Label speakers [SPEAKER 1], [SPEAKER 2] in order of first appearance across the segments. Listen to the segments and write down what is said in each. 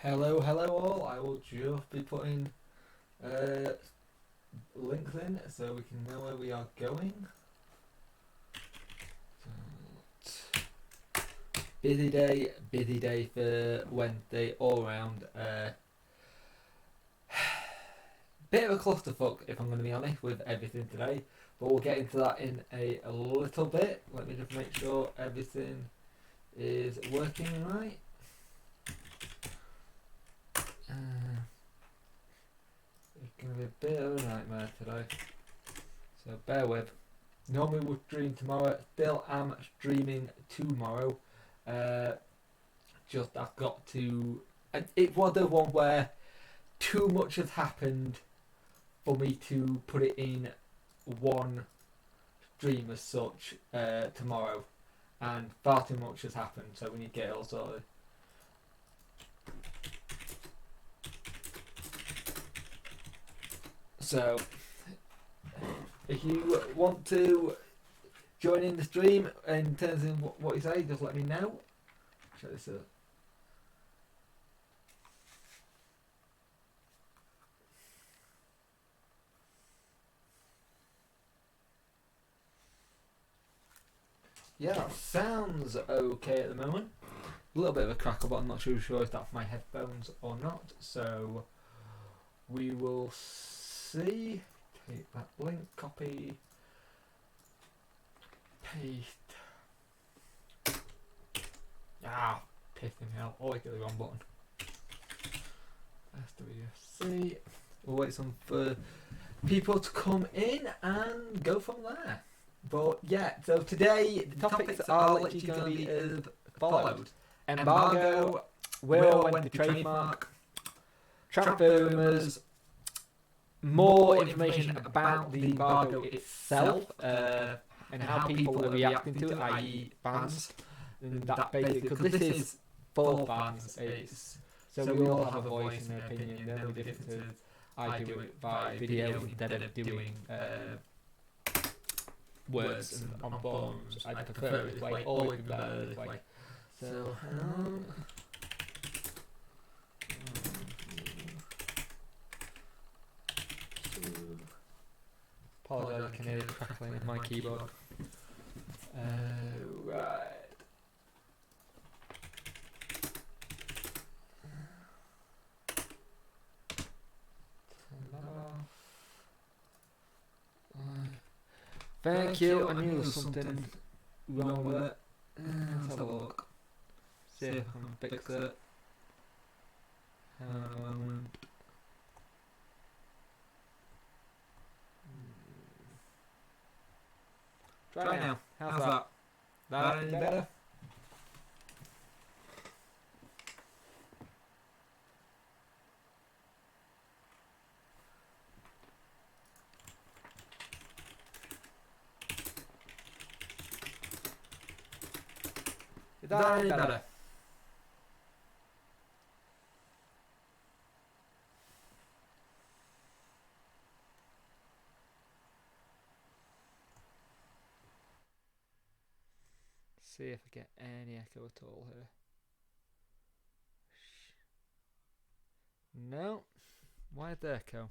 [SPEAKER 1] Hello, hello all. I will just be putting uh, links in so we can know where we are going. So, busy day for Wednesday all round. Bit of a clusterfuck if I'm going to be honest with everything today, but we'll get into that in a little bit. Let me just make sure everything is working right. It's going to be a bit of a nightmare today, so bear with. Normally would stream tomorrow, still am streaming tomorrow. Just I've got to. It was the one where too much has happened for me to put it in one stream as such tomorrow, and far too much has happened, so we need to get it all sorted. So, if you want to join in the stream in terms of what you say, just let me know. Check this out. Yeah, that sounds okay at the moment. A little bit of a crackle, but I'm not sure if that's my headphones or not. So we will see. Take that link, copy, paste. Pissing hell. Always get the wrong button. SWFC. We'll wait for people to come in and go from there. But yeah, so today the topics are literally going to be as follows: Embargo, where I went to Trademark, roummors, more information about the embargo itself, and how people are reacting to it, i.e. fans. And that basically, because this is for fans, so we all have a voice and an opinion. The only difference is I do it by video instead of doing words and on forums. I prefer it this way, always been better this way. So, apologise, I can hear the crackling of my keyboard. Right. Thank you. I knew there was something wrong with it. Let's have a look. See if I can fix it. Hang on a moment. Try now. How's that? That any better? Is that any better? See if I get any echo at all here. No. Why the echo?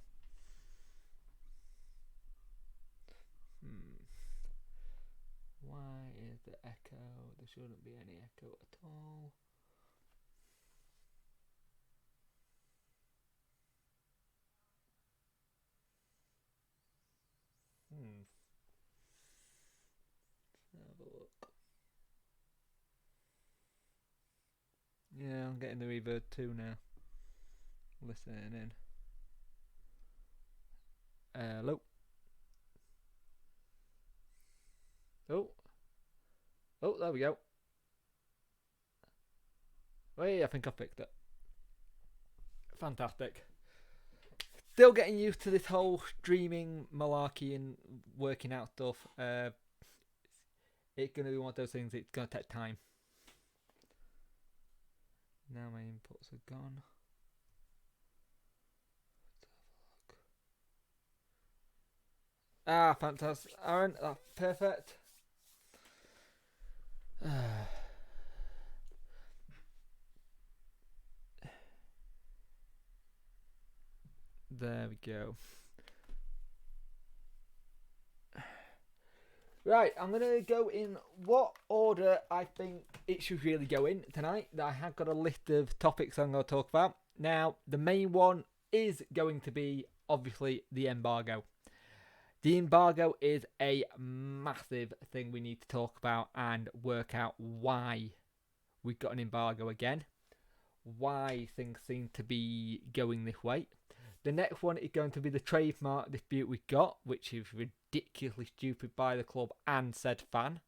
[SPEAKER 1] Why is the echo? There shouldn't be any echo at all. Have a look. Yeah, I'm getting the reverb too now. Listening in. Hello. Oh, there we go. Wait, I think I fixed it. Fantastic. Still getting used to this whole streaming malarkey and working out stuff. It's going to be one of those things, it's going to take time. Now my inputs are gone. Fantastic. Aaron, that's perfect. There we go. Right, I'm going to go in what order I think it should really go in tonight. I have got a list of topics I'm going to talk about. Now, the main one is going to be, obviously, the embargo. The embargo is a massive thing we need to talk about and work out why we've got an embargo again. Why things seem to be going this way. The next one is going to be the trademark dispute we got, which is ridiculously stupid by the club and said fan.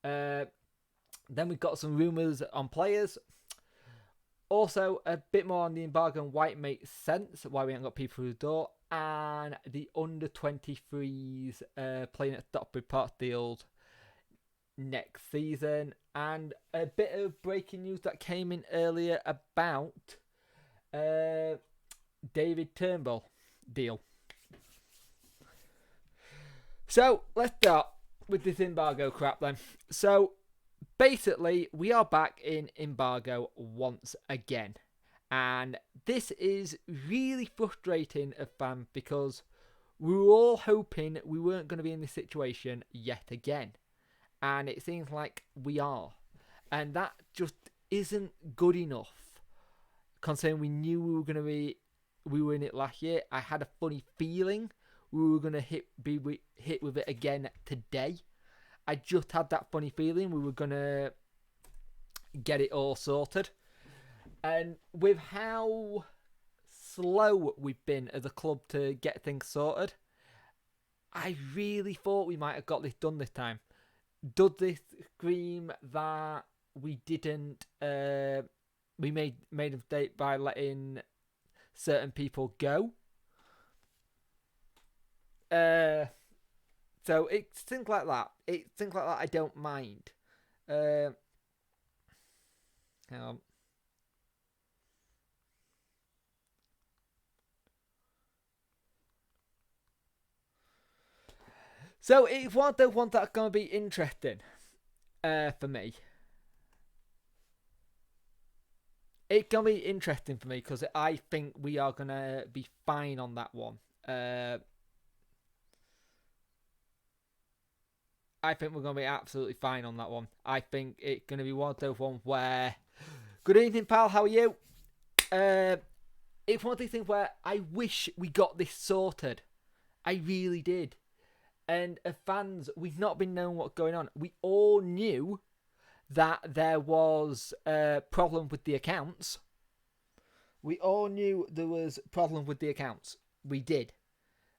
[SPEAKER 1] Then we've got some rumours on players. Also, a bit more on the embargo and why it makes sense, why we haven't got people through the door. And the under-23s playing at Stockbridge Parkfield next season. And a bit of breaking news that came in earlier about David Turnbull deal. So, let's start with this embargo crap then. So, basically, we are back in embargo once again. And this is really frustrating as fans because we were all hoping we weren't going to be in this situation yet again. And it seems like we are. And that just isn't good enough. Considering we knew we were in it last year. I had a funny feeling we were going to be hit with it again today. I just had that funny feeling we were going to get it all sorted. And with how slow we've been as a club to get things sorted, I really thought we might have got this done this time. Does this scream that we didn't... we made a mistake by letting certain people go? So it's things like that. It's things like that I don't mind. Hang on. So it's one of those ones that's going to be interesting for me. It's going to be interesting for me because I think we are going to be fine on that one. I think we're going to be absolutely fine on that one. I think it's going to be one of those ones where... Good evening, pal. How are you? It's one of these things where I wish we got this sorted. I really did. And as fans, we've not been knowing what's going on. We all knew that there was a problem with the accounts. We all knew there was a problem with the accounts. We did.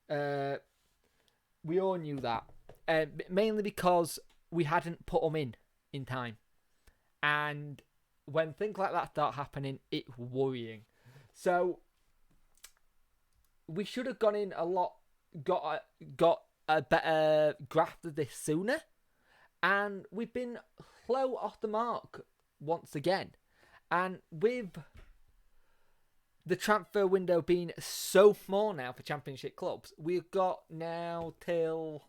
[SPEAKER 1] We all knew that. Mainly because we hadn't put them in time. And when things like that start happening, it's worrying. So, we should have gone in a lot, got a better grasp of this sooner. And we've been slow off the mark once again. And with the transfer window being so small now for Championship clubs, we've got now till...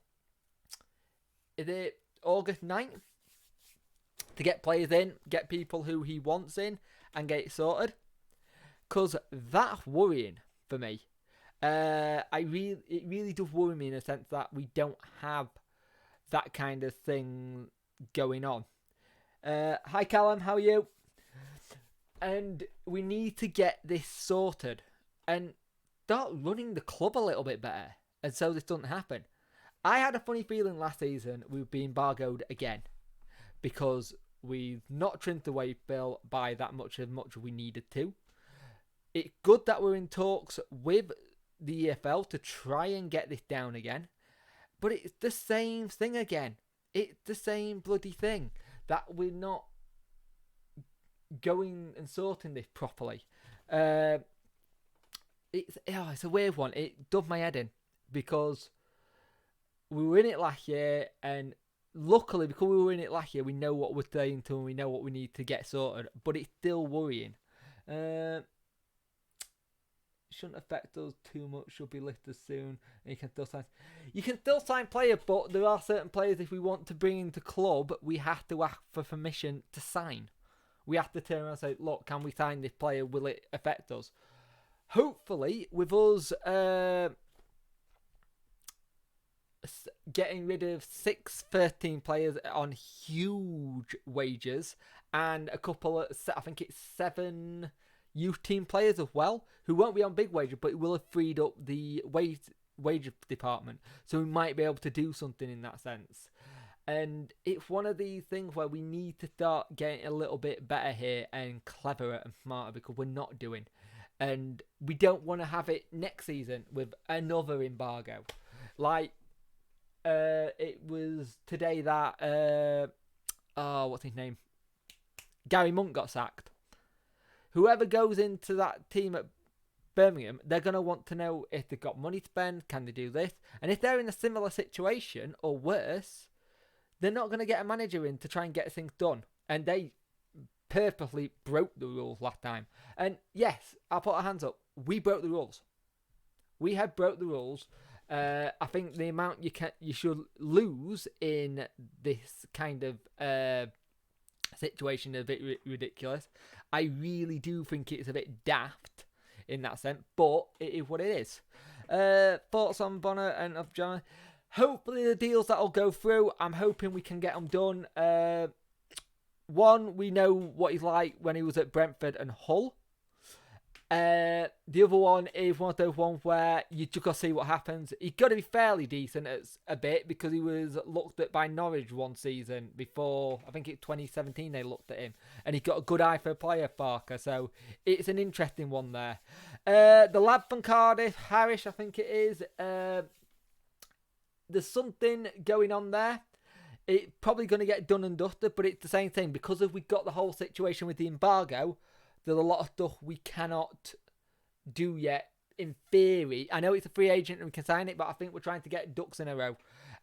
[SPEAKER 1] Is it August 9th? To get players in, get people who he wants in, and get it sorted. Because that's worrying for me. It really does worry me in a sense that we don't have that kind of thing going on. Hi Callum, how are you? And we need to get this sorted and start running the club a little bit better. And so this doesn't happen. I had a funny feeling last season we would be embargoed again because we've not trimmed the wage bill by that much as we needed to. It's good that we're in talks with the EFL to try and get this down again, but it's the same thing again. It's the same bloody thing that we're not going and sorting this properly. It's a weird one. It does my head in because we were in it last year, and luckily, because we were in it last year, we know what we're saying to and we know what we need to get sorted, but it's still worrying. Shouldn't affect us too much, should be listed soon. And you can still sign players, but there are certain players if we want to bring into club, we have to ask for permission to sign. We have to turn around and say, look, can we sign this player? Will it affect us? hopefully, with us getting rid of 13 players on huge wages and a couple of, I think it's 7 youth team players as well, who won't be on big wages, but it will have freed up the wage department. So we might be able to do something in that sense. And it's one of these things where we need to start getting a little bit better here and cleverer and smarter, because we're not doing. And we don't want to have it next season with another embargo. Like, it was today that, what's his name? Gary Monk got sacked. Whoever goes into that team at Birmingham, they're going to want to know if they've got money to spend, can they do this? And if they're in a similar situation, or worse, they're not going to get a manager in to try and get things done. And they purposely broke the rules last time. And yes, I'll put our hands up. We broke the rules. We have broke the rules. I think the amount you should lose in this kind of situation is a bit ridiculous. I really do think it's a bit daft in that sense, but it is what it is. Thoughts on Bonner and of John? Hopefully the deals that'll go through, I'm hoping we can get them done. One, we know what he's like when he was at Brentford and Hull. The other one is one of those ones where you just got to see what happens. He's got to be fairly decent at a bit, because he was looked at by Norwich one season before, I think it's 2017 they looked at him. And he's got a good eye for a player, Parker. So it's an interesting one there. The lad from Cardiff, Harris, I think it is. There's something going on there. It's probably going to get done and dusted, but it's the same thing. Because we've got the whole situation with the embargo, there's a lot of stuff we cannot do yet, in theory. I know it's a free agent and we can sign it, but I think we're trying to get ducks in a row.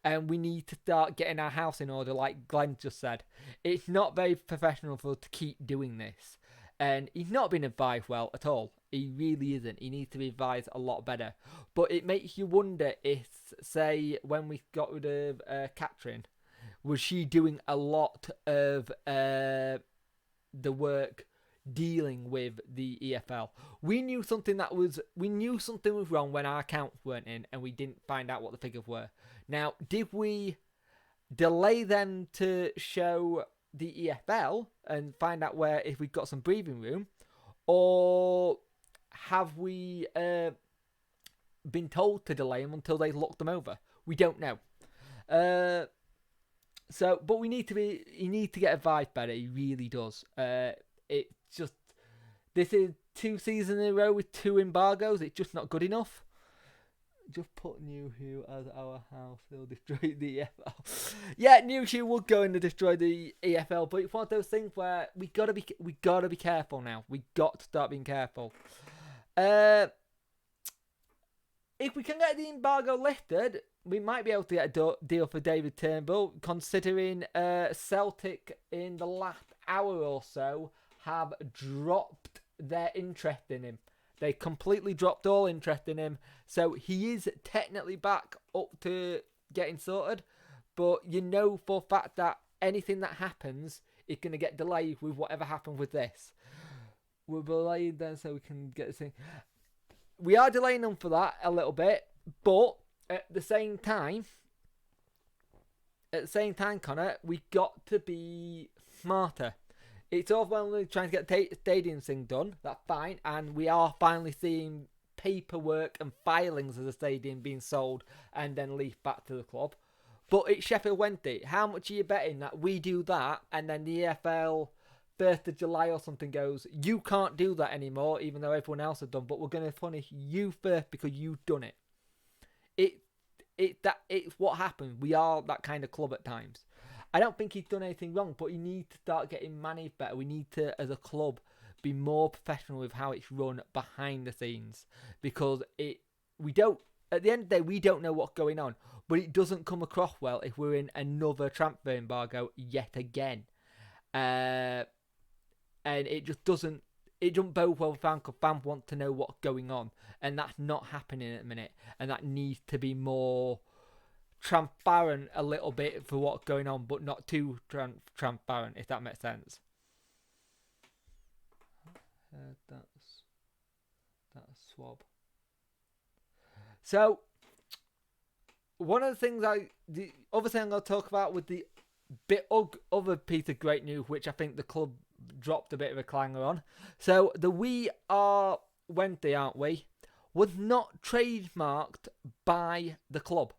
[SPEAKER 1] And we need to start getting our house in order, like Glenn just said. It's not very professional for us to keep doing this. And he's not been advised well at all. He really isn't. He needs to be advised a lot better. But it makes you wonder if, say, when we got rid of Katrin, was she doing a lot of the work dealing with the EFL? We knew something was wrong when our accounts weren't in, and we didn't find out what the figures were. Now, did we delay them to show the EFL and find out where, if we've got some breathing room, or have we been told to delay them until they looked them over? We don't know. But he needs to get advised better. He really does. It's just, this is 2 seasons in a row with 2 embargoes. It's just not good enough. Just put New Hugh as our house. He'll destroy the EFL. Yeah, New Hugh will go in to destroy the EFL, but it's one of those things where we gotta be careful now. We got to start being careful. If we can get the embargo lifted, we might be able to get a deal for David Turnbull, considering Celtic in the last hour or so have dropped their interest in him. They completely dropped all interest in him. So he is technically back up to getting sorted. But you know for a fact that anything that happens is going to get delayed with whatever happened with this. We're delayed then so we can get this thing. We are delaying them for that a little bit. But at the same time, Connor, we got to be smarter. It's all well trying to get the stadium thing done. That's fine. And we are finally seeing paperwork and filings of the stadium being sold and then leased back to the club. But it's Sheffield Wednesday. How much are you betting that we do that and then the EFL 1st of July or something goes, you can't do that anymore, even though everyone else has done, but we're going to punish you first because you've done it. It's what happens. We are that kind of club at times. I don't think he's done anything wrong, but he needs to start getting managed better. We need to, as a club, be more professional with how it's run behind the scenes, because we don't. At the end of the day, we don't know what's going on, but it doesn't come across well if we're in another transfer embargo yet again, and it just doesn't. It doesn't bode well for fans, because fans want to know what's going on, and that's not happening at the minute, and that needs to be more transparent a little bit for what's going on, but not too transparent, if that makes sense. That's swab. So, one of the things the other thing I'm going to talk about with the other piece of great news, which I think the club dropped a bit of a clanger on. So, the We Are Wednesday, aren't we, was not trademarked by the club.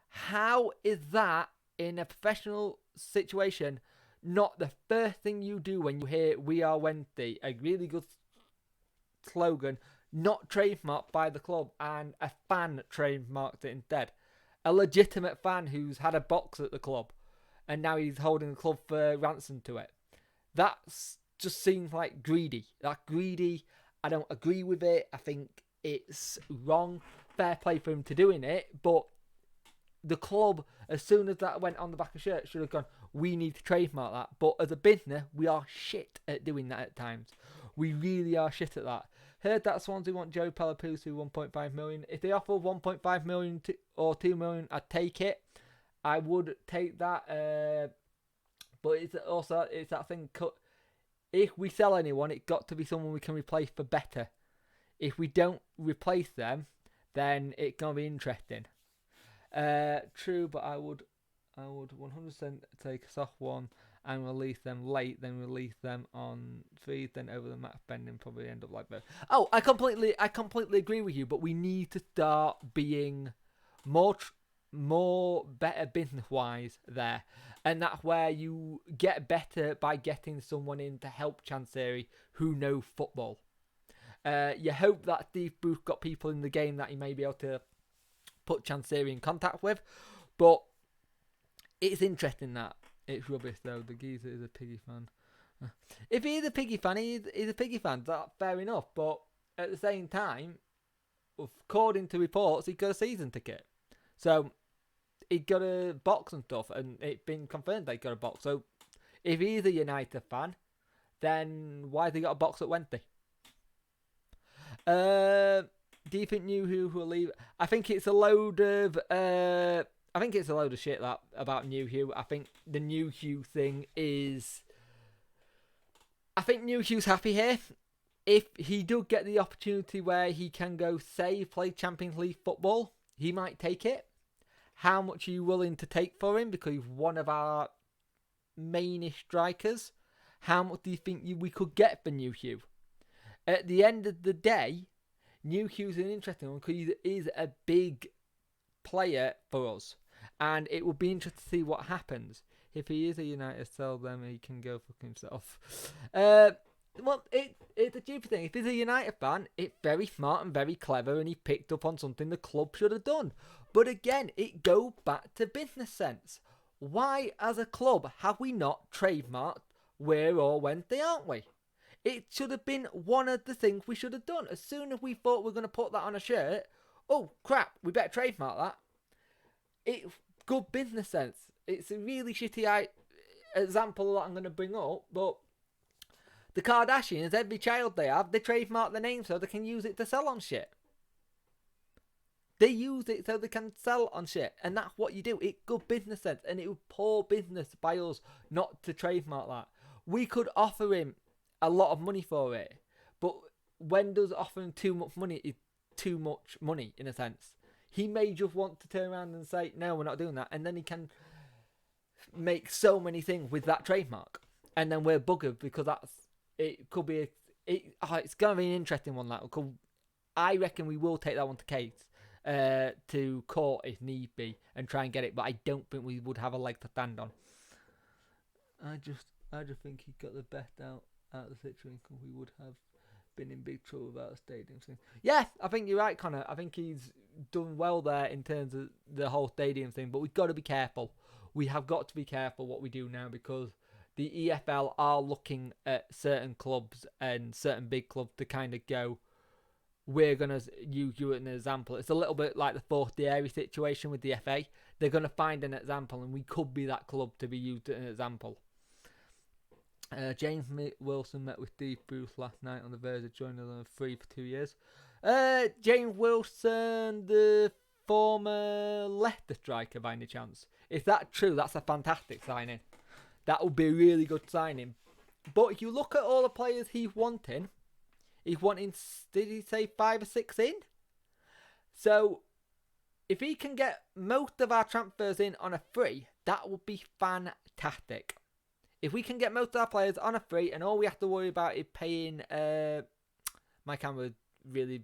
[SPEAKER 1] How is that, in a professional situation, not the first thing you do when you hear We Are Wednesday, a really good slogan, not trademarked by the club, and a fan trademarked it instead? A legitimate fan who's had a box at the club and now he's holding the club for ransom to it. That just seems like greedy. That's greedy. I don't agree with it. I think it's wrong. Fair play for him to doing it, but the club, as soon as that went on the back of the shirt, should have gone, we need to trademark that. But as a business, we are shit at doing that at times. We really are shit at that. Heard that Swansea want Joe Palapusu 1.5 million. If they offer 1.5 million or 2 million, I'd take it. I would take that. But it's that thing. If we sell anyone, it's got to be someone we can replace for better. If we don't replace them, then it's gonna be interesting. True, but I would 100% take a soft one and release them late, then release them on 3, then over the map spending probably end up like that. Oh, I completely agree with you, but we need to start being more better business wise there, and that's where you get better by getting someone in to help Chansiri who know football. You hope that Steve Bruce got people in the game that he may be able to put Chansiri in contact with, but it's interesting that it's rubbish though. The geezer is a Piggy fan. If he is a Piggy fan, he's a Piggy fan. That's fair enough, but at the same time, according to reports, he got a season ticket, so he got a box and stuff, and it's been confirmed that he got a box. So if he's a United fan, then why has he got a box at Wednesday? Do you think New Who will leave? I think it's a load of shit that about New Hugh. I think the New Hugh thing is. I think New Hugh's happy here. If he does get the opportunity where he can go, say, play Champions League football, he might take it. How much are you willing to take for him? Because he's one of our mainish strikers. How much do you think we could get for New Hugh? At the end of the day, New Hugh's an interesting one because he is a big player for us. And it will be interesting to see what happens. If he is a United sell, then he can go fuck himself. Well, it's a stupid thing. If he's a United fan, it's very smart and very clever, and he picked up on something the club should have done. But again, it goes back to business sense. Why, as a club, have we not trademarked We're All Wednesday, aren't we? It should have been one of the things we should have done. As soon as we thought we were going to put that on a shirt, oh crap, we better trademark that. It's good business sense. It's a really shitty example that I'm going to bring up, but the Kardashians, every child they have, they trademark the name so they can use it to sell on shit. They use it so they can sell on shit, and that's what you do. It's good business sense, and it was poor business by us not to trademark that. We could offer him a lot of money for it, but when does offering too much money is too much money in a sense? He may just want to turn around and say, no, we're not doing that, and then he can make so many things with that trademark, and then we're buggered because it could be it's going to be an interesting one. I reckon we will take that one to case, to court if need be, and try and get it, but I don't think we would have a leg to stand on. I just think he got the best out of the situation. We would have been in big trouble without a stadium thing. Yeah, I think you're right, Connor. I think he's done well there in terms of the whole stadium thing, but we've got to be careful. We have got to be careful what we do now, because the EFL are looking at certain clubs and certain big clubs to kind of go, we're going to use you as an example. It's a little bit like the Fourth Dairy situation with the FA. They're going to find an example, and we could be that club to be used as an example. James Wilson met with Steve Bruce last night on the verge of joining them free for 2 years. James Wilson, the former Leicester striker by any chance? If that's true, that's a fantastic signing. That would be a really good signing. But if you look at all the players he's wanting, He's wanting, did he say 5 or 6 in? So, if he can get most of our transfers in on a free, that would be fantastic. If we can get most of our players on a free and all we have to worry about is paying... my camera really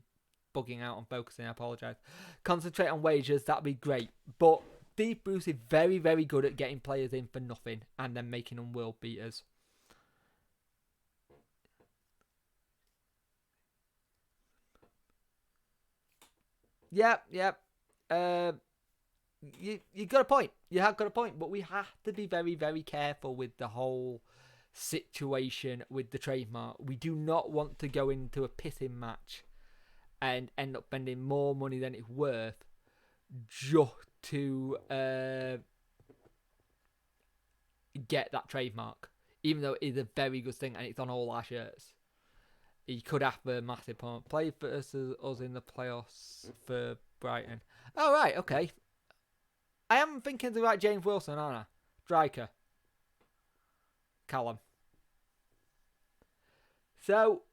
[SPEAKER 1] bugging out on focusing, I apologise. Concentrate on wages, that'd be great. But Steve Bruce is very, very good at getting players in for nothing and then making them world beaters. Yep. You got a point. You have got a point. But we have to be very, very careful with the whole situation with the trademark. We do not want to go into a pissing match and end up spending more money than it's worth just to get that trademark. Even though it is a very good thing and it's on all our shirts. He could have a massive point. Play for us in the playoffs for Brighton. Oh, right, okay. I am thinking the right James Wilson, aren't I? Striker. Callum. So,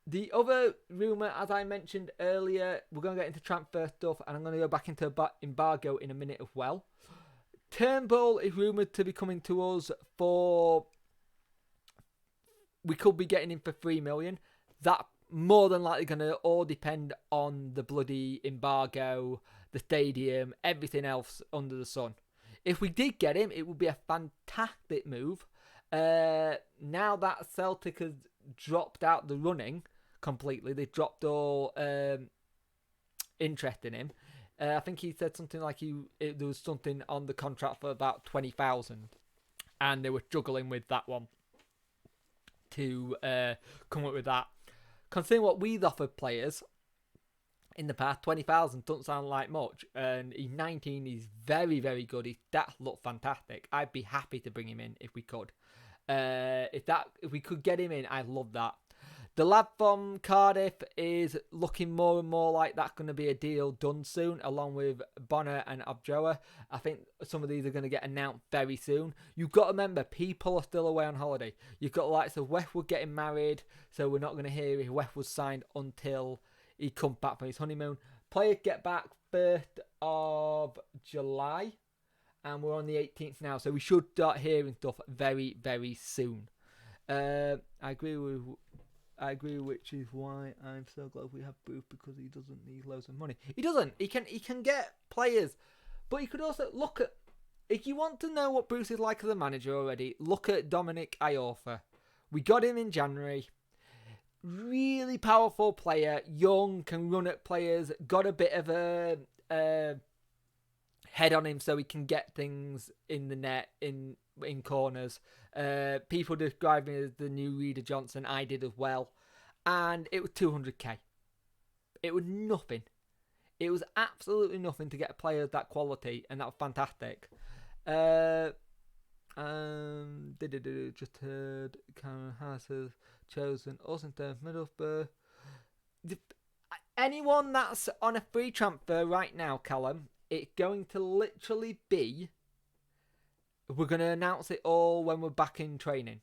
[SPEAKER 1] the other rumour, as I mentioned earlier, we're going to get into transfer stuff and I'm going to go back into Embargo in a minute as well. Turnbull is rumoured to be coming to us for... We could be getting him for 3 million. That more than likely going to all depend on the bloody embargo, the stadium, everything else under the sun. If we did get him, it would be a fantastic move. Now that Celtic has dropped out the running completely, they dropped all interest in him. I think he said something like there was something on the contract for about 20,000, and they were juggling with that one to come up with that. Considering what we've offered players in the past, 20,000 doesn't sound like much. And he's 19, he's very, very good. That looked fantastic. I'd be happy to bring him in if we could. If we could get him in, I'd love that. The lad from Cardiff is looking more and more like that's going to be a deal done soon, along with Bonner and Abjoa. I think some of these are going to get announced very soon. You've got to remember, people are still away on holiday. You've got the likes of Westwood getting married, so we're not going to hear if Westwood's signed until he comes back from his honeymoon. Players get back 1st of July, and we're on the 18th now, so we should start hearing stuff very, very soon. I agree, which is why I'm so glad we have Booth, because he doesn't need loads of money. He doesn't. He can get players, but you could also look at, if you want to know what Bruce is like as a manager already, look at Dominic Iorfa. We got him in January. Really powerful player, young, can run at players, got a bit of a head on him so he can get things in the net, in corners. People describe me as the new Reader Johnson. I did as well. And it was 200k. It was nothing. It was absolutely nothing to get a player of that quality, and that was fantastic. Just heard Cameron Harris has chosen us in terms of Middlesbrough. Anyone that's on a free transfer right now, Callum, it's going to literally be... We're going to announce it all when we're back in training.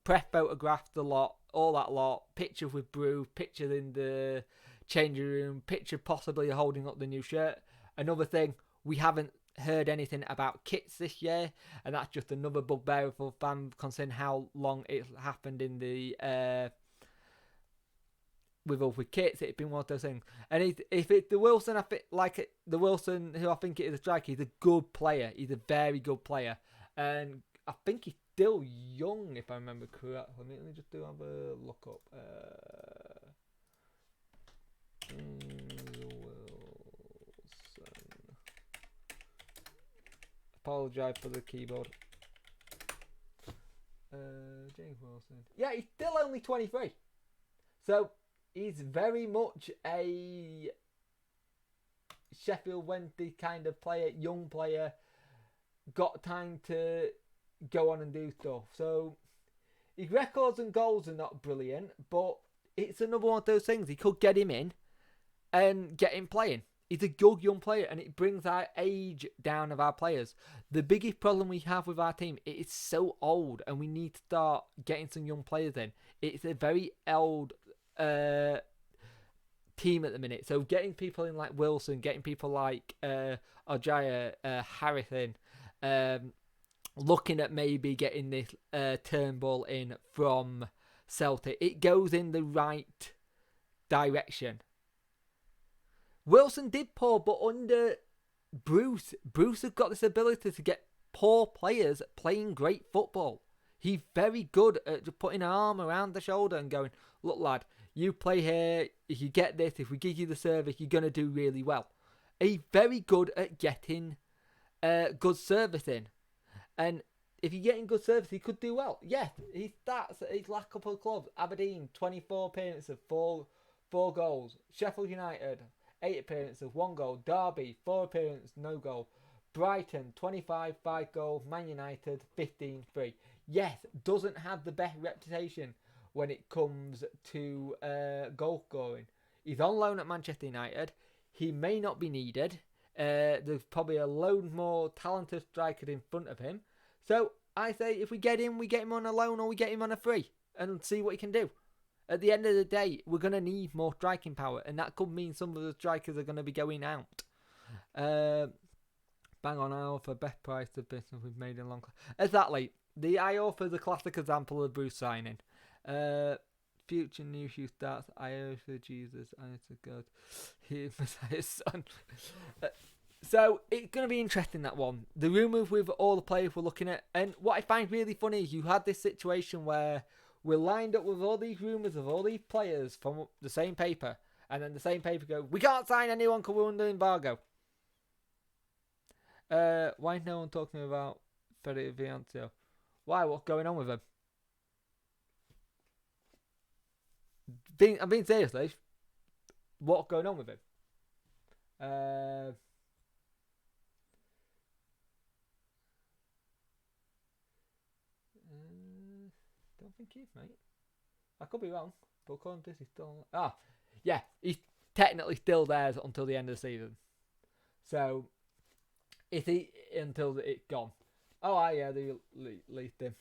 [SPEAKER 1] Press photographs a lot, all that lot. Pictures with Brew, pictures in the changing room, picture possibly holding up the new shirt. Another thing, we haven't heard anything about kits this year, and that's just another bugbear for fans considering how long it's happened in the... with kits, it's been one of those things. And if it's the Wilson, I think the Wilson who I think it is a striker, he's a good player. He's a very good player. And I think he's still young, if I remember correctly. Let me just have a look up. Wilson. Apologise for the keyboard. James Wilson. Yeah, he's still only 23. So he's very much a Sheffield Wednesday kind of player, young player. Got time to go on and do stuff. So his records and goals are not brilliant, but it's another one of those things. He could get him in and get him playing. He's a good young player, and it brings our age down of our players. The biggest problem we have with our team, it is so old, and we need to start getting some young players in. It's a very old team at the minute. So getting people in like Wilson, getting people like Ojaya, Harrison, looking at maybe getting this Turnbull in from Celtic. It goes in the right direction. Wilson did poor, but under Bruce has got this ability to get poor players playing great football. He's very good at just putting an arm around the shoulder and going, look lad, you play here, if you get this, if we give you the service, you're going to do really well. He's very good at getting good service in. And if you're getting good service, he could do well. Yeah, his stats at his last couple of clubs, Aberdeen, 24 appearances, 4 goals. Sheffield United, 8 appearances, 1 goal. Derby, 4 appearances, no goal. Brighton, 25, 5 goals. Man United, 15, 3. Yes, doesn't have the best reputation when it comes to goal scoring. He's on loan at Manchester United. He may not be needed. There's probably a load more talented strikers in front of him. So I say if we get him on a loan or we get him on a free and see what he can do. At the end of the day, we're going to need more striking power, and that could mean some of the strikers are going to be going out. Bang on aisle for best price of business we've made in a long time. Exactly. The IOFA is a classic example of Bruce signing. Future new shoe starts. IOFA Jesus. IOFA God. He Messiah's son. So it's going to be interesting, that one. The rumours with all the players we're looking at. And what I find really funny is you had this situation where we're lined up with all these rumours of all these players from the same paper. And then the same paper go, we can't sign anyone because we're under embargo. Why is no one talking about Federico Viancio? Why? What's going on with him? I'm being serious, Dave. What's going on with him? Don't think he is, mate. I could be wrong, but according to this, he's still. Yeah, he's technically still there until the end of the season. So, is he until it's gone? Oh, yeah, they leased him.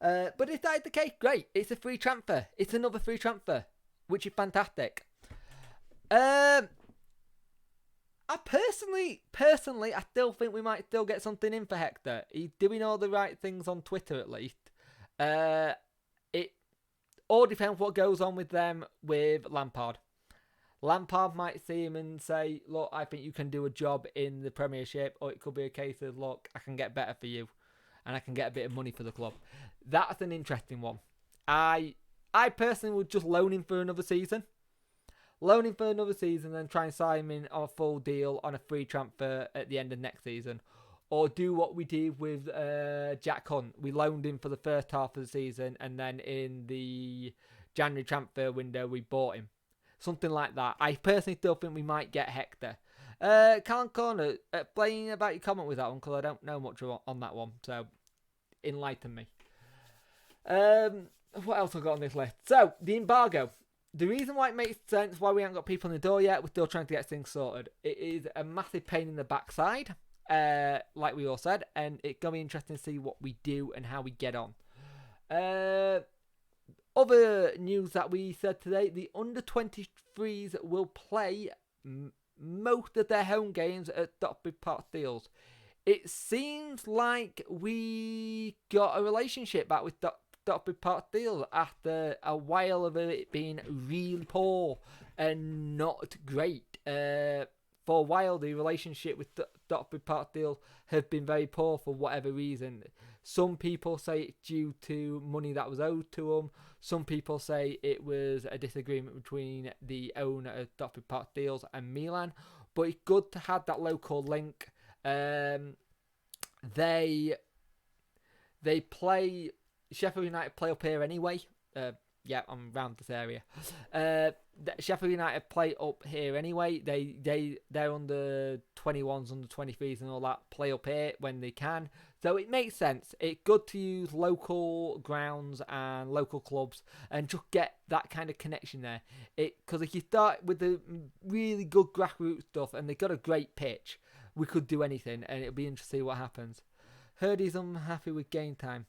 [SPEAKER 1] But if that is the case, great. It's a free transfer. It's another free transfer, which is fantastic. I personally, I still think we might still get something in for Hector. He's doing all the right things on Twitter, at least. It all depends what goes on with them with Lampard. Lampard might see him and say, look, I think you can do a job in the Premiership, or it could be a case of, look, I can get better for you and I can get a bit of money for the club. That's an interesting one. I personally would just loan him for another season. Loan him for another season and try and sign him in on a full deal on a free transfer at the end of next season. Or do what we did with Jack Hunt. We loaned him for the first half of the season, and then in the January transfer window, we bought him. Something like that. I personally still think we might get Hector. Callum Corner, playing about your comment with that one, because I don't know much on that one. So, enlighten me. What else have I got on this list? So, the embargo. The reason why it makes sense why we haven't got people in the door yet, we're still trying to get things sorted. It is a massive pain in the backside, like we all said, and it's going to be interesting to see what we do and how we get on. Other news that we said today, the under-23s will play most of their home games at Dr. Park Steels. It seems like we got a relationship back with Dr. Park Steels after a while of it being really poor and not great. For a while, the relationship with Dr. Park Steels have been very poor for whatever reason. Some people say it's due to money that was owed to them. Some people say it was a disagreement between the owner of Dr. Park Steels and Milan. But it's good to have that local link. They play... Sheffield United play up here anyway. Yeah, I'm around this area. Sheffield United play up here anyway. They're under 21s, under 23s and all that. Play up here when they can. So it makes sense. It's good to use local grounds and local clubs and just get that kind of connection there. Because if you start with the really good grassroots stuff and they've got a great pitch, we could do anything and it'll be interesting to see what happens. Heard he's unhappy with game time.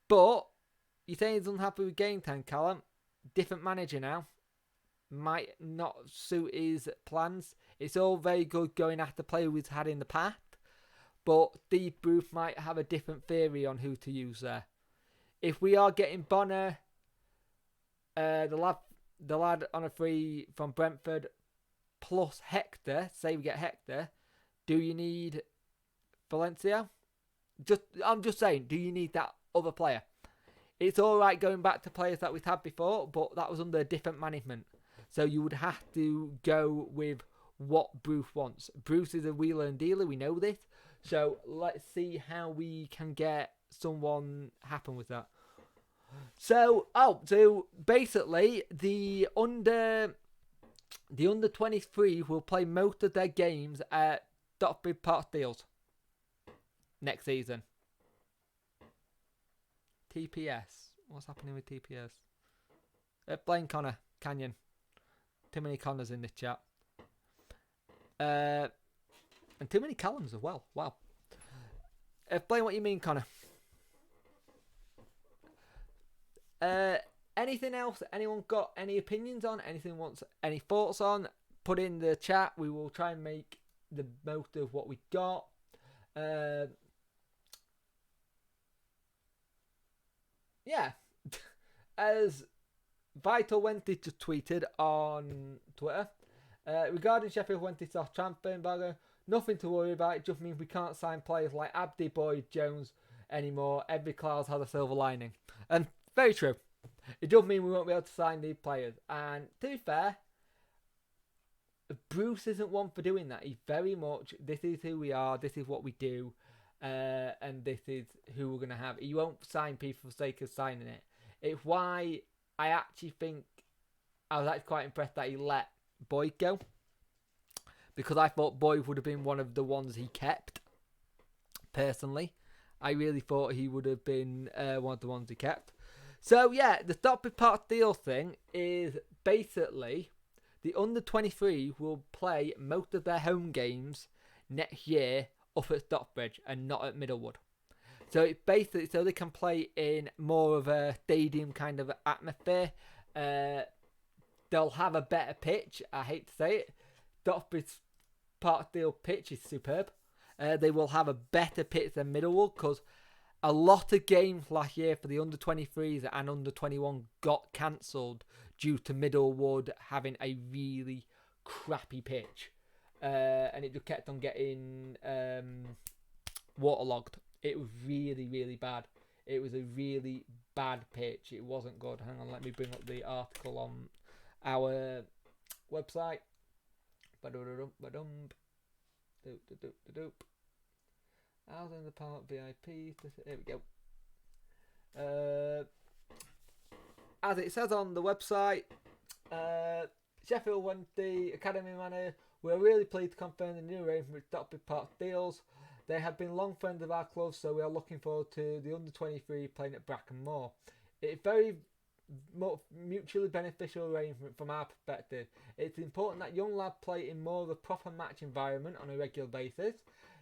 [SPEAKER 1] But you say he's unhappy with game time, Callum. different manager now. Might not suit his plans. It's all very good going after players we've had in the past, but Steve Bruce might have a different theory on who to use there. If we are getting Bonner, the lad on a free from Brentford, plus Hector, say we get Hector, do you need Valencia? I'm just saying, do you need that other player? It's alright going back to players that we've had before, but that was under a different management. So you would have to go with what Bruce wants. Bruce is a wheeler and dealer, we know this. So let's see how we can get someone happen with that. So basically the under 23 will play most of their games at Dotbury Park Deals next season. TPS. What's happening with TPS? Blaine Connor, Canyon. Too many Connors in this chat. And too many Callums as well. Wow. Explain what you mean, Connor. Anything else anyone got any opinions on? Anything wants any thoughts on? Put in the chat. We will try and make the most of what we got. Yeah. As Vital Wenty just tweeted on Twitter, regarding Sheffield Wendy's soft transfer embargo, nothing to worry about. It just means we can't sign players like Abdi Boyd Jones anymore. Every cloud has a silver lining. And very true. It does mean we won't be able to sign these players. And to be fair, Bruce isn't one for doing that. He's very much, this is who we are, this is what we do, and this is who we're going to have. He won't sign people for the sake of signing it. It's why I actually think I was actually quite impressed that he let Boyd go, because I thought Boyd would have been one of the ones he kept. Personally, I really thought he would have been one of the ones he kept. So yeah, the Stopford Park deal thing is basically the under 23 will play most of their home games next year up at Stockbridge and not at Middlewood. So it's basically so they can play in more of a stadium kind of atmosphere. They'll have a better pitch. I hate to say it. Stockbridge Park deal pitch is superb. They will have a better pitch than Middlewood, because a lot of games last year for the under 23s and under 21 got cancelled due to Middlewood having a really crappy pitch. And it just kept on getting waterlogged. It was really, really bad. It was a really bad pitch. It wasn't good. Hang on, let me bring up the article on our website. Out in the park VIP. There we go. As it says on the website, Sheffield Wednesday Academy manager, we're really pleased to confirm the new arrangement with Dotbury Park Deals. They have been long friends of our club, so we are looking forward to the under 23 playing at Brackenmore. Moor. It's very mutually beneficial arrangement from our perspective. It's important that young lads play in more of a proper match environment on a regular basis.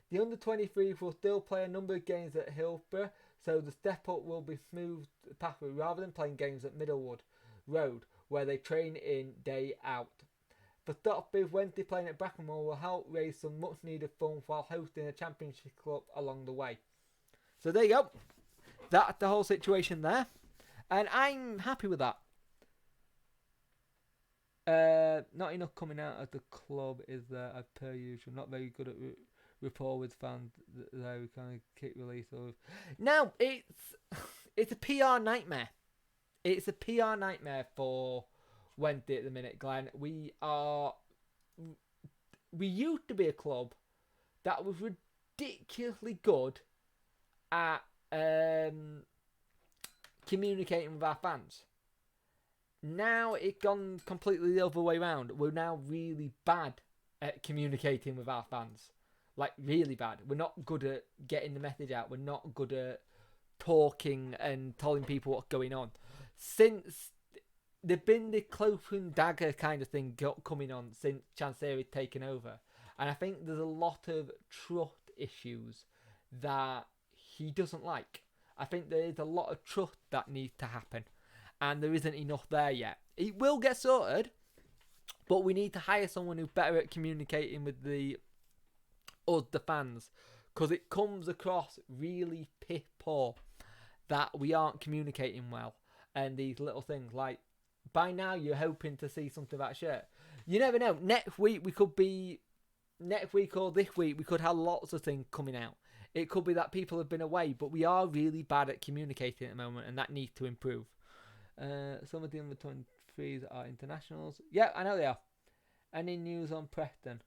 [SPEAKER 1] The under 23 will still play a number of games at Hillsborough, so the step up will be smooth pathway rather than playing games at Middlewood Road, where they train in day out. For Stockbridge, Wednesday playing at Brackenmore will help raise some much needed funds while hosting a championship club along the way. So there you go. That's the whole situation there. And I'm happy with that. Not enough coming out of the club is there as per usual. Not very good at rapport with fans there. We kind of kick release of. No, it's a PR nightmare. It's a PR nightmare for Wednesday at the minute, Glenn. We used to be a club that was ridiculously good at communicating with our fans. Now it's gone completely the other way around. We're now really bad at communicating with our fans. Like, really bad. We're not good at getting the message out. We're not good at talking and telling people what's going on. Since there's been the cloak and dagger kind of thing coming on since Chancery's taken over. And I think there's a lot of trust issues that he doesn't like. I think there is a lot of trust that needs to happen. and there isn't enough there yet. It will get sorted, but we need to hire someone who's better at communicating with the fans, because it comes across really piss poor that we aren't communicating well, and these little things like, by now you're hoping to see something about shirt. You never know. Next week or this week we could have lots of things coming out. It could be that people have been away, but we are really bad at communicating at the moment, and that needs to improve. Some of the under 23s are internationals. Yeah, I know they are. Any news on Preston?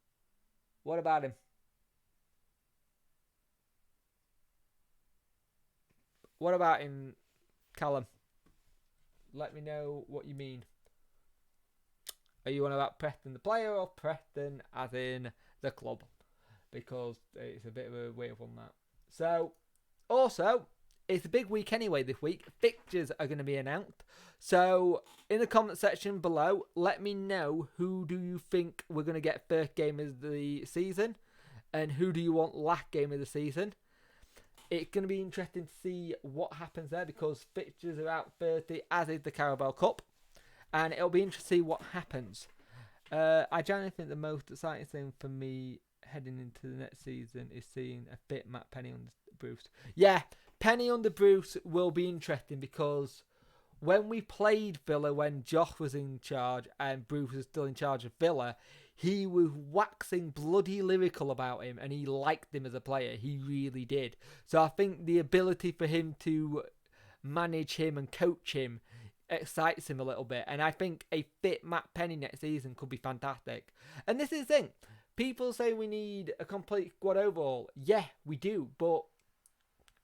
[SPEAKER 1] What about him? What about him, Callum? Let me know what you mean. Are you on about Preston the player or Preston as in the club? Because it's a bit of a weird one, that. So, also, it's a big week anyway this week. Fixtures are going to be announced. So, in the comment section below, let me know who do you think we're going to get first game of the season, and who do you want last game of the season. It's going to be interesting to see what happens there, because fixtures are out Thursday, as is the Carabao Cup. And it'll be interesting to see what happens. I generally think the most exciting thing for me heading into the next season is seeing a fit Matt Penny under Bruce. Yeah, Penny under Bruce will be interesting, because when we played Villa, when Josh was in charge and Bruce was still in charge of Villa, he was waxing bloody lyrical about him, and he liked him as a player. He really did. So I think the ability for him to manage him and coach him excites him a little bit. And I think a fit Matt Penny next season could be fantastic. And this is the thing. People say we need a complete squad overhaul. Yeah, we do. But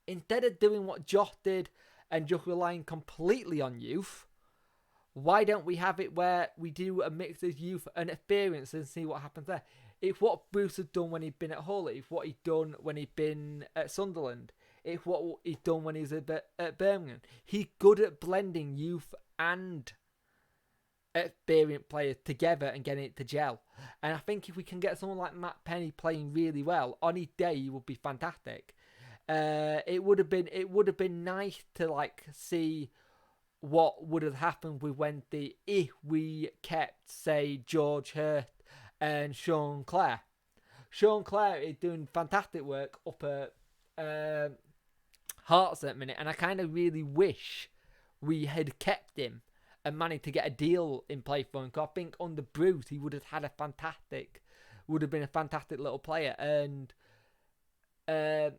[SPEAKER 1] instead of doing what Josh did and just relying completely on youth, why don't we have it where we do a mix of youth and experience and see what happens there? It's what Bruce has done when he'd been at Hull. It's what he'd done when he'd been at Sunderland. It's what he's done when he's at Birmingham. He's good at blending youth and experienced players together and getting it to gel. And I think if we can get someone like Matt Penny playing really well on his day, he would be fantastic. It would have been nice to see what would have happened with Wednesday if we kept, say, George Hurst and Sean Clare. Sean Clare is doing fantastic work up at Hearts at the minute, and I kind of really wish we had kept him and managed to get a deal in place for him. Because I think under Bruce he would have been a fantastic little player. And as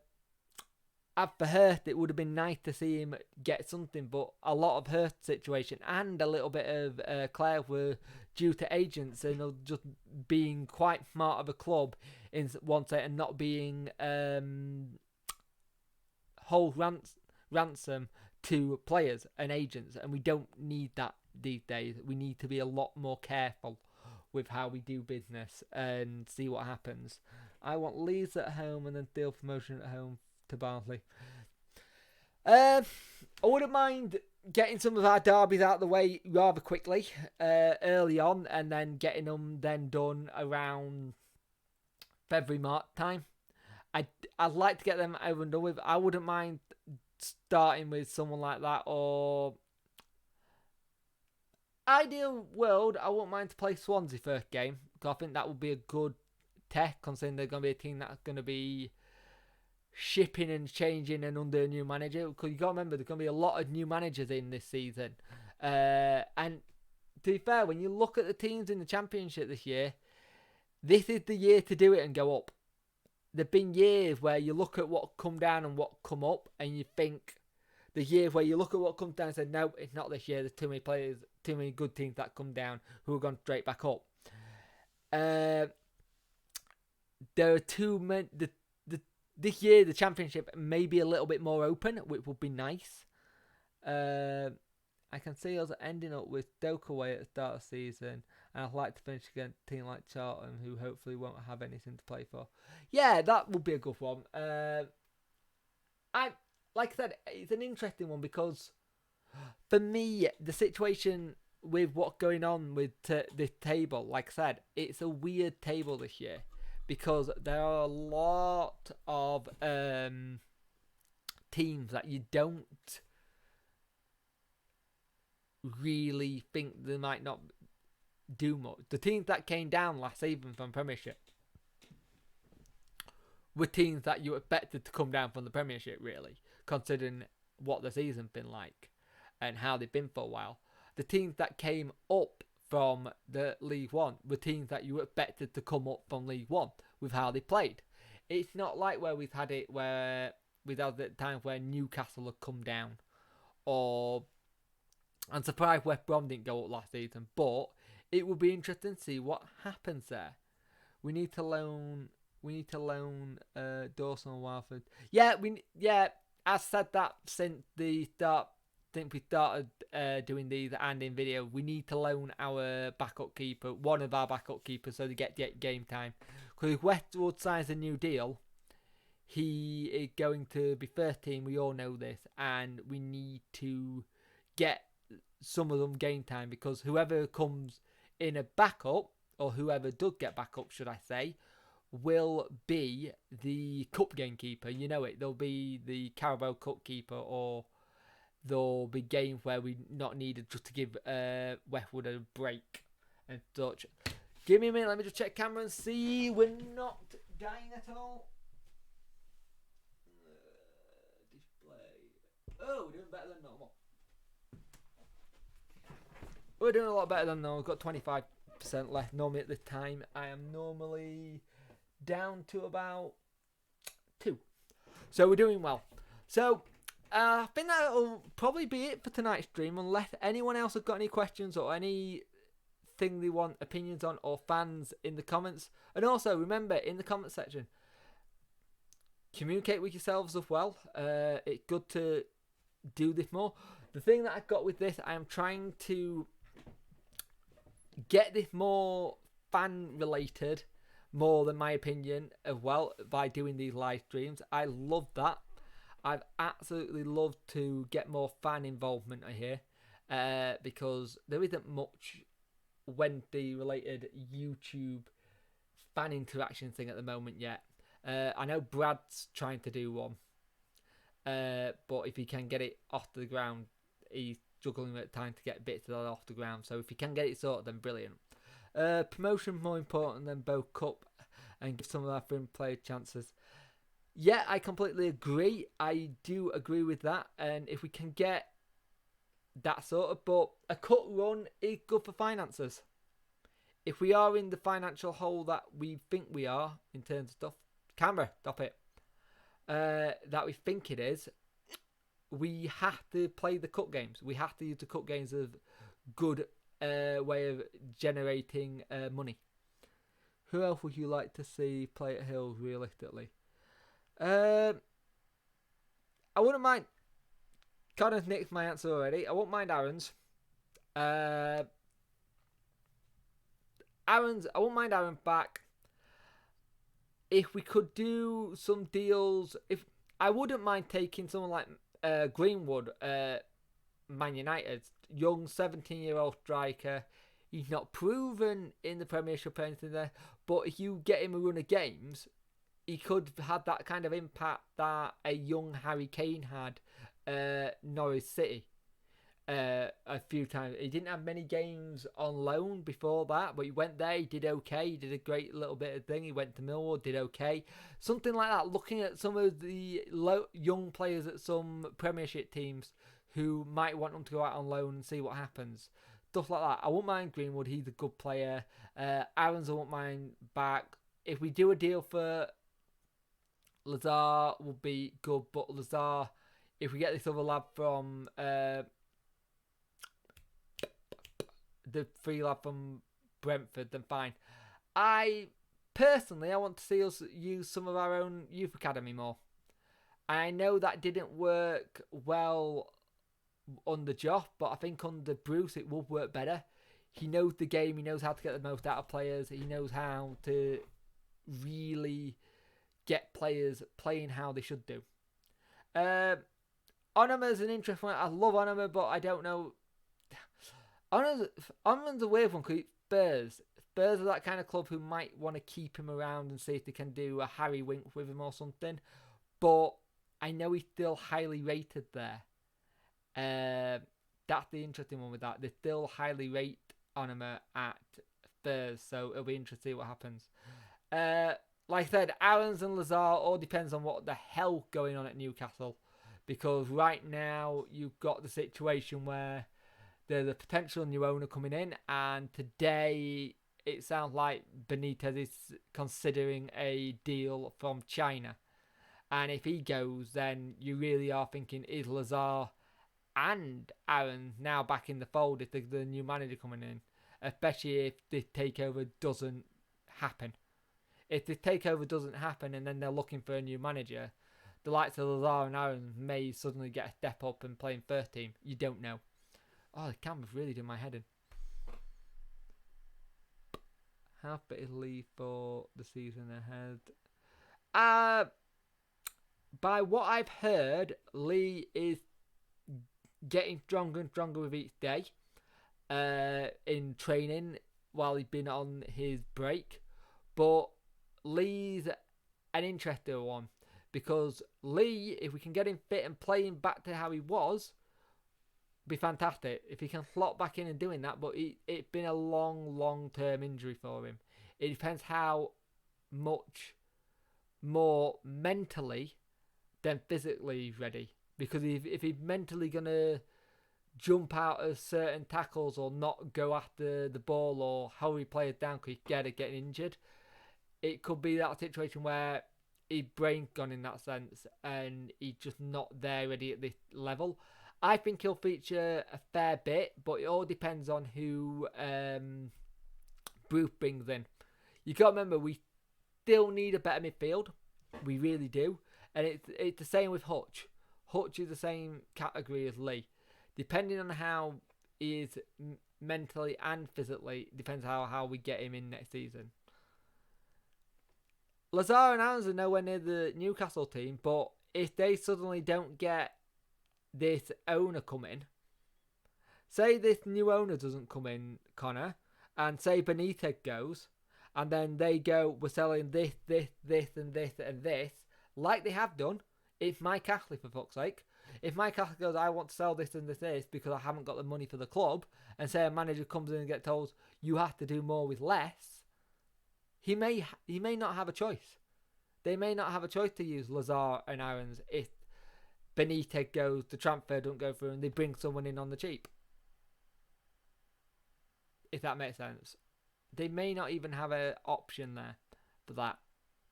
[SPEAKER 1] for Hurst, it would have been nice to see him get something, but a lot of Hurst's situation and a little bit of Clare were due to agents and just being quite smart of a club in one set and not being hold ransom to players and agents, and we don't need that these days. We need to be a lot more careful with how we do business and see what happens. I want Leeds at home and then deal promotion at home to Barnsley. I wouldn't mind getting some of our derbies out of the way rather quickly early on, and then getting them then done around February, March time. I'd like to get them over and done with. I wouldn't mind starting with someone like that, or ideal world, I wouldn't mind to play Swansea first game, because I think that would be a good test, considering they're going to be a team that's going to be shipping and changing and under a new manager. Because you got to remember, there's going to be a lot of new managers in this season. And to be fair, when you look at the teams in the Championship this year, this is the year to do it and go up. There've been years where you look at what come down and what come up, and you think the years where you look at what comes down and say, no, it's not this year. There's too many players, too many good teams that come down who are going straight back up. There are too many. This year, the Championship may be a little bit more open, which would be nice. I can see us ending up with Stoke away at the start of the season, and I'd like to finish against a team like Charlton, who hopefully won't have anything to play for. Yeah, that would be a good one. Like I said, it's an interesting one, because for me, the situation with what's going on with this table, like I said, it's a weird table this year, because there are a lot of teams that you don't really think they might not do much. The teams that came down last season from Premiership were teams that you expected to come down from the Premiership, really, considering what the season's been like and how they've been for a while. The teams that came up from the League One were teams that you expected to come up from League One with how they played. It's not like where we've had it where we've had the times where Newcastle have come down, or I'm surprised West Brom didn't go up last season, but it will be interesting to see what happens there. We need to loan Dawson and Walford. I said that since the start. Since we started doing these and in video, we need to loan our backup keeper, one of our backup keepers, so they get game time. Because if Westwood signs a new deal, he is going to be first team. We all know this, and we need to get some of them game time, because whoever comes in a backup, or whoever does get backup, should I say, will be the cup game keeper. You know it. They'll be the Carabao Cup keeper, or there'll be games where we not needed just to give Westwood a break and such. Give me a minute. Let me just check camera and see we're not dying at all. Display. Oh, we're doing better than normal. We're doing a lot better than normal. We've got 25% left. Normally at this time, I am normally down to about 2. So we're doing well. So I think that'll probably be it for tonight's stream, unless anyone else has got any questions or anything they want opinions on, or fans in the comments. And also, remember, in the comment section, communicate with yourselves as well. It's good to do this more. The thing that I've got with this, I am trying to get this more fan related, more than my opinion as well, by doing these live streams. I love that. I've absolutely loved to get more fan involvement here, because there isn't much Wednesday related YouTube fan interaction thing at the moment yet. I know Brad's trying to do one, but if he can get it off the ground, he's juggling at time to get bits of that off the ground. So if he can get it sorted, then brilliant. Promotion more important than both cup, and give some of our friend players chances. Yeah, I completely agree. I do agree with that. And if we can get that sort of, but a cut run is good for finances. If we are in the financial hole that we think we are, in terms of stuff, camera, stop it, that we think it is, we have to play the cut games. We have to use the cut games as a good way of generating money. Who else would you like to see play at Hill realistically? I wouldn't mind. Connor's nicked my answer already. I won't mind Aaron's. I won't mind Aaron back. If we could do some deals, I wouldn't mind taking someone like Greenwood, Man United, young 17-year-old striker. He's not proven in the Premiership or anything there, but if you get him a run of games, he could have that kind of impact that a young Harry Kane had Norwich City a few times. He didn't have many games on loan before that, but he went there, he did okay, he did a great little bit of thing. He went to Millwall, did okay. Something like that, looking at some of the young players at some Premiership teams who might want them to go out on loan and see what happens. Stuff like that. I won't mind Greenwood, he's a good player. Aaron's I won't mind back. If we do a deal for Lazar, will be good, but Lazar, if we get this other lad from the free lad from Brentford, then fine. I want to see us use some of our own youth academy more. I know that didn't work well under Joff, but I think under Bruce it will work better. He knows the game, he knows how to get the most out of players, he knows how to really get players playing how they should do. Onama's an interesting one. I love Onama, but I don't know. Onama's a weird one because Spurs. Spurs are that kind of club who might want to keep him around and see if they can do a Harry Wink with him or something. But I know he's still highly rated there. That's the interesting one with that. They still highly rate Onuma at first, so it'll be interesting to see what happens. Like I said, Aarons and Lazar all depends on what the hell going on at Newcastle, because right now you've got the situation where there's a potential new owner coming in, and today it sounds like Benitez is considering a deal from China. And if he goes, then you really are thinking, is Lazar and Aaron now back in the fold if there's the new manager coming in? Especially if the takeover doesn't happen. If the takeover doesn't happen and then they're looking for a new manager, the likes of Lazar and Aaron may suddenly get a step up and play in first team. You don't know. Oh, the camera's really doing my head in. How fit is Lee for the season ahead? By what I've heard, Lee is getting stronger and stronger with each day in training while he's been on his break. But Lee's an interesting one, because Lee, if we can get him fit and playing back to how he was, be fantastic if he can slot back in and doing that. But it's been a long term injury for him. It depends how much more mentally than physically ready, because if he's mentally gonna jump out of certain tackles or not go after the ball or hurry players down because he's getting injured, it could be that situation where his brain's gone in that sense and he's just not there ready at this level. I think he'll feature a fair bit, but it all depends on who Bruce brings in. You got to remember, we still need a better midfield. We really do. And it's the same with Hutch. Hutch is the same category as Lee. Depending on how he is mentally and physically, depends how we get him in next season. Lazar and Aarons are nowhere near the Newcastle team, but if they suddenly don't get this owner come in, say this new owner doesn't come in, Connor, and say Benitez goes, and then they go, we're selling this, and this, like they have done. It's Mike Ashley, for fuck's sake. If Mike Ashley goes, I want to sell this and this because I haven't got the money for the club, and say a manager comes in and gets told, you have to do more with less, he may not have a choice. They may not have a choice to use Lazar and Aarons if Benitez goes, the transfer don't go through, and they bring someone in on the cheap. If that makes sense. They may not even have an option there for that.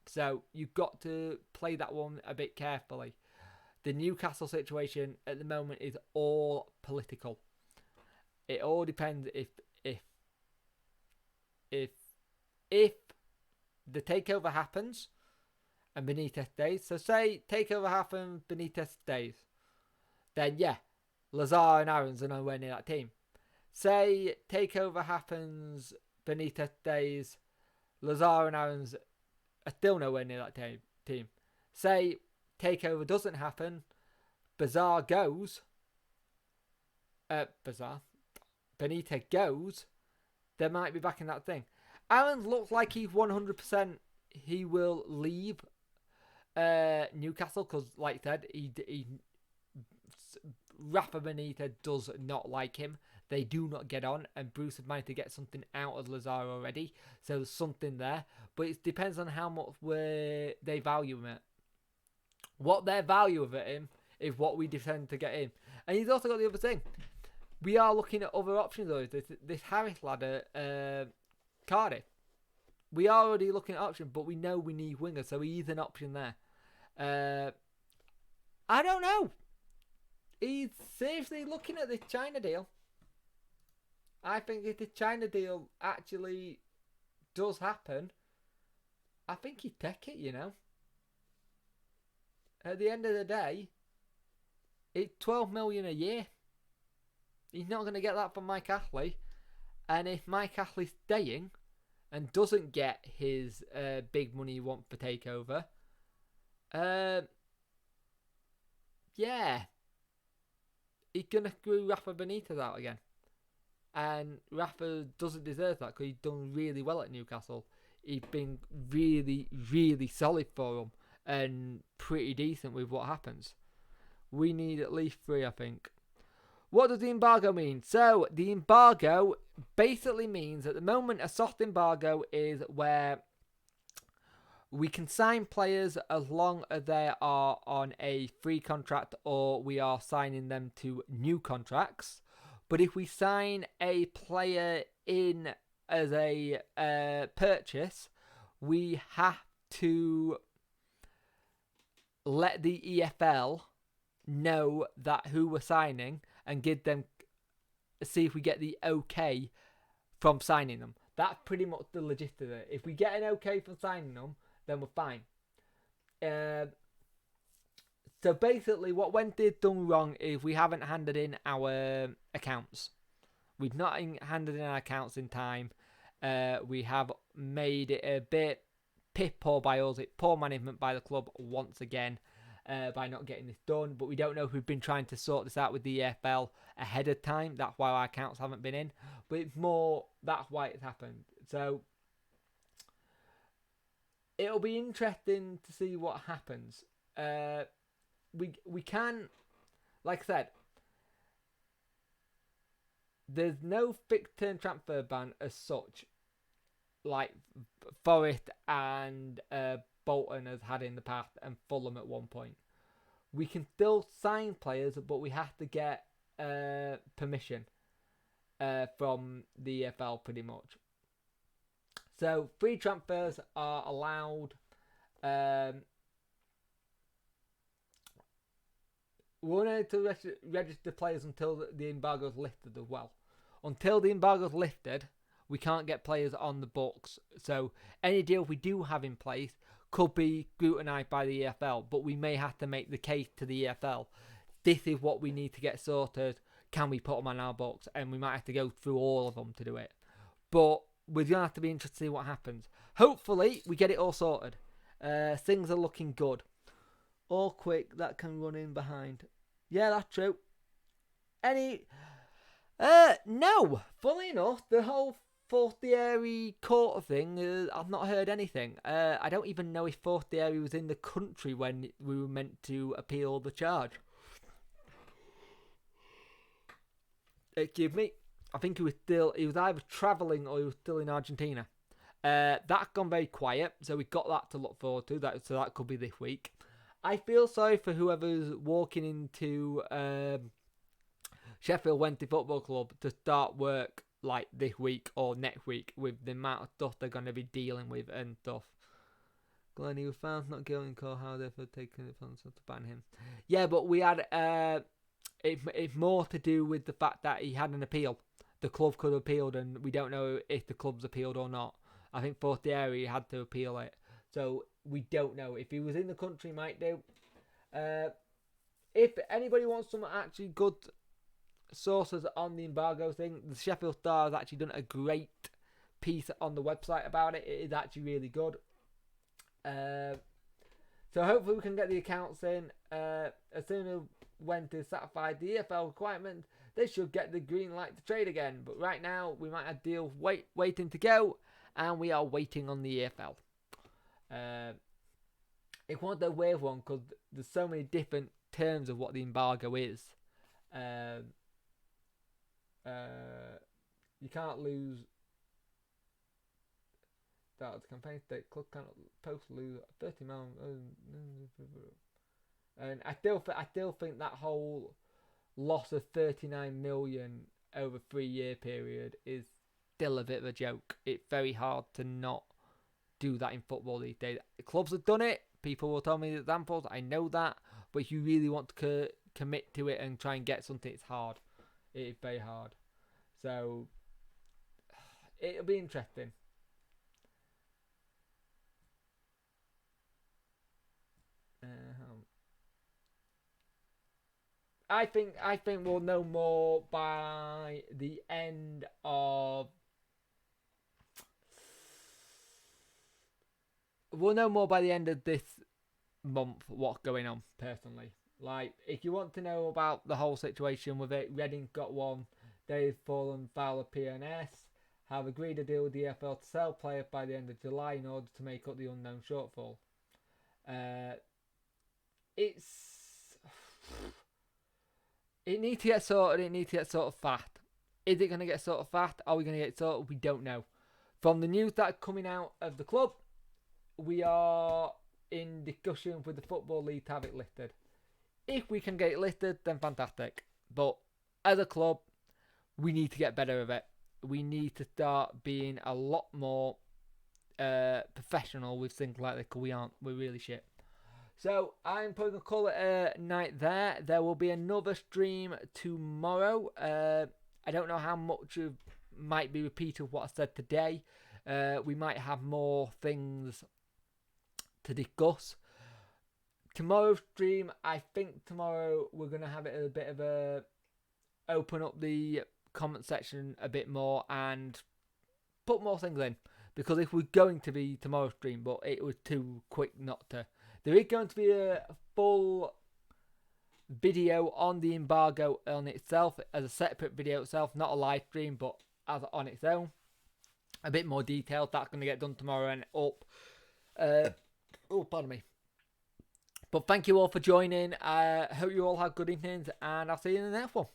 [SPEAKER 1] So you've got to play that one a bit carefully. The Newcastle situation at the moment is all political. It all depends if the takeover happens and Benitez stays. So say takeover happens, Benitez stays. Then yeah, Lazar and Aarons are nowhere near that team. Say takeover happens, Benitez stays, Lazar and Aarons are still nowhere near that team. Say takeover doesn't happen, Benitez goes, they might be back in that thing. Aarons looks like he's 100% he will leave Newcastle, because like I said, Rafa Benitez does not like him. They do not get on, and Bruce has managed to get something out of Lazar already, so there's something there. But it depends on how much they value him at. What their value of him is what we defend to get in. And he's also got the other thing. We are looking at other options though. This Harris lad at Cardiff. We are already looking at options, but we know we need wingers, so he's an option there. I don't know. He's seriously looking at this China deal. I think if the China deal actually does happen, I think he'd take it, you know. At the end of the day, it's 12 million a year. He's not going to get that from Mike Ashley. And if Mike Ashley's staying and doesn't get his big money he wants for takeover, yeah, he's going to screw Rafa Benitez out again. And Rafa doesn't deserve that because he's done really well at Newcastle. He's been really, really solid for them and pretty decent with what happens. We need at least 3, I think. what does the embargo mean? So the embargo basically means at the moment a soft embargo is where we can sign players as long as they are on a free contract or we are signing them to new contracts. But if we sign a player in as a purchase, we have to let the EFL know that who we're signing and give them, see if we get the okay from signing them. That's pretty much the legit of it. If we get an okay from signing them, then we're fine. So basically, what Wendy's done wrong is we haven't handed in our accounts. We've not handed in our accounts in time. We have made it a bit piss poor by us. It's poor management by the club once again by not getting this done. But we don't know if we've been trying to sort this out with the EFL ahead of time. That's why our accounts haven't been in. But it's more, that's why it's happened. So it'll be interesting to see what happens. We can, like I said, there's no fixed term transfer ban as such, like Forest and Bolton has had in the past, and Fulham at one point. We can still sign players, but we have to get permission from the EFL pretty much. So free transfers are allowed. We won't need to register players until the embargo is lifted as well. Until the embargo is lifted, we can't get players on the books. So any deal we do have in place could be scrutinised by the EFL, but we may have to make the case to the EFL. This is what we need to get sorted. Can we put them on our books? And we might have to go through all of them to do it. But we're going to have to be interested to see what happens. Hopefully, we get it all sorted. Things are looking good. All quick, that can run in behind. Yeah, that's true. No. Funnily enough, the whole Fortieri court thing, I've not heard anything. I don't even know if Fortieri was in the country when we were meant to appeal the charge. Excuse me. I think he was either travelling or he was still in Argentina. That's gone very quiet, so we've got that to look forward to. So that could be this week. I feel sorry for whoever's walking into Sheffield Wednesday Football Club to start work like this week or next week with the amount of stuff they're going to be dealing with and stuff. Glenn, was found not guilty in court, how they've taken it from to ban him. Yeah, but we had it's more to do with the fact that he had an appeal. The club could have appealed, and we don't know if the club's appealed or not. I think Fortieri had to appeal it. So we don't know. If he was in the country, he might do. If anybody wants some actually good sources on the embargo thing, the Sheffield Star has actually done a great piece on the website about it. It is actually really good. So hopefully we can get the accounts in. As soon as when to satisfy the EFL requirement, they should get the green light to trade again. But right now, we might have deals waiting to go, and we are waiting on the EFL. It's one of the weird one because there's so many different terms of what the embargo is. You can't lose that campaign state club cannot post lose 30 million. And I still think that whole loss of 39 million over a 3-year period is still a bit of a joke. It's very hard to not do that in football these days. Clubs have done it. People will tell me the examples. I know that. But if you really want to commit to it and try and get something, it's hard. It is very hard. So it'll be interesting. I think we'll know more by the end of. We'll know more by the end of this month what's going on. Personally, like if you want to know about the whole situation with it, Reading got one. They've fallen foul of PNS. Have agreed a deal with the EFL to sell players by the end of July in order to make up the unknown shortfall. It's It needs to get sorted. It needs to get sorted fast. Is it going to get sorted fast? Are we going to get it sorted? We don't know. From the news that's coming out of the club, we are in discussion with the Football League to have it lifted. If we can get it lifted, then fantastic. But as a club, we need to get better at it. We need to start being a lot more professional with things like this, because we aren't. We're really shit. So I'm probably going to call it a night there. There will be another stream tomorrow. I don't know how much of might be repeated of what I said today. We might have more things to discuss. Tomorrow's stream, I think tomorrow we're going to have it a bit of a open up the comment section a bit more and put more things in. Because if we're going to be tomorrow's stream, but it was too quick not to. There is going to be a full video on the embargo on itself as a separate video itself, not a live stream, but as on its own. A bit more detailed. That's going to get done tomorrow and up. Pardon me. But thank you all for joining. I hope you all have good evenings, and I'll see you in the next one.